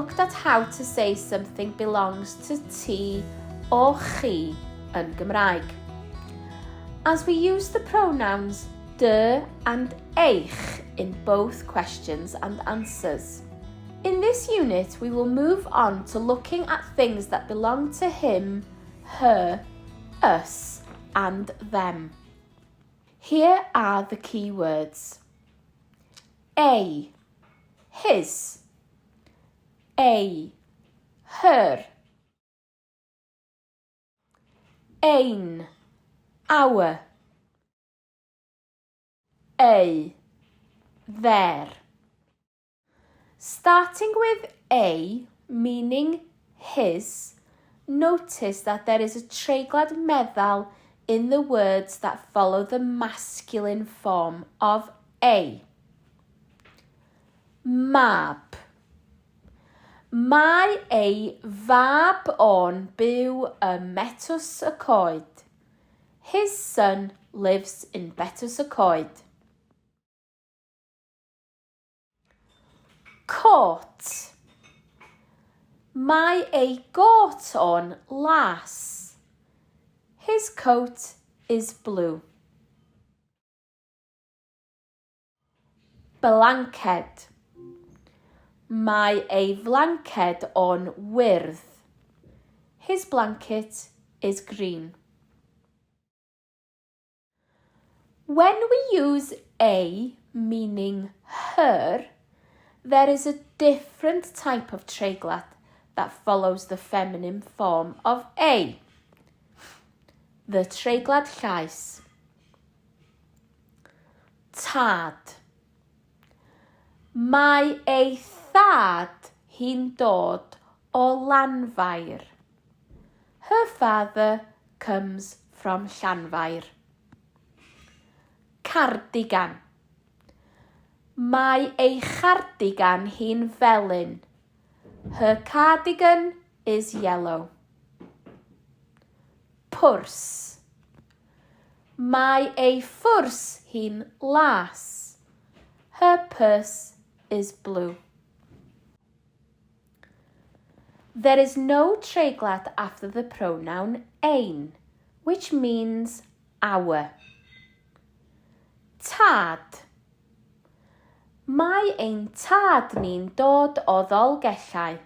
looked at how to say something belongs to ti or chi in Gymraeg. As we use the pronouns dy and eich in both questions and answers. In this unit, we will move on to looking at things that belong to him, her, us, and them. Here are the key words. A, his. A, her. Ein, our. A, their. Starting with A, meaning his, notice that there is a treiglad meddal in the words that follow the masculine form of A. Mab. Mae ei fab o'n byw ym Betws y Coed. His son lives in Betws y Coed. Coat. Mae ei got o'n las. His coat is blue. Blanced. Mae ei flanced o'n wyrdd. His blanket is green. When we use a, meaning her, there is a different type of treiglad that follows the feminine form of a. The treiglad llais. Tad. Mae ei thad hi'n dod o Lanfair. Her father comes from Llanfair. Cardigan. Mae ei chardigan hi'n felyn. Her cardigan is yellow. Pwrs. Mae ei ffwrs hi'n las. Her purse is blue. There is no treiglad after the pronoun ein, which means our. Tad. Mae ein tad ni'n dod o Ddolgellau.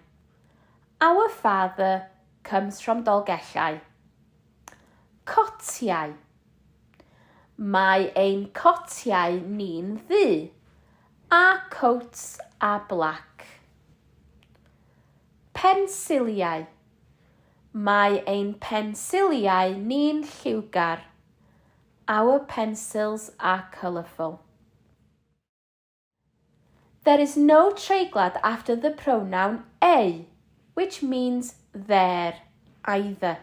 Our father comes from Dolgellau. Cotiau. Mae ein cotiau ni'n ddu. Our coats are black. Pensiliau. Mae ein pensiliau ni'n lliwgar. Our pencils are colourful. There is no treiglad after the pronoun ei, which means there, either.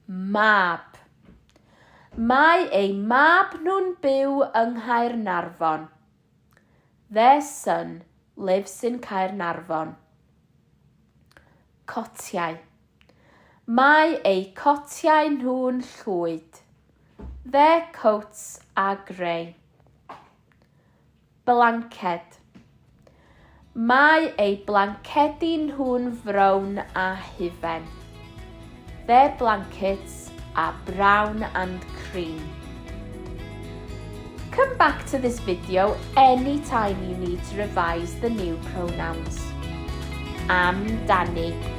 Mab. Mae ei mab nhw'n byw yng Nghaernarfon. Their son lives in Caernarfon. Cotiau. Mae ei cotiau nhw'n llwyd. Their coats are grey. Blanced. Mae ei blancedi nhw'n frown a hufen. Their blankets are brown and cream. Come back to this video anytime you need to revise the new pronouns. Amdani.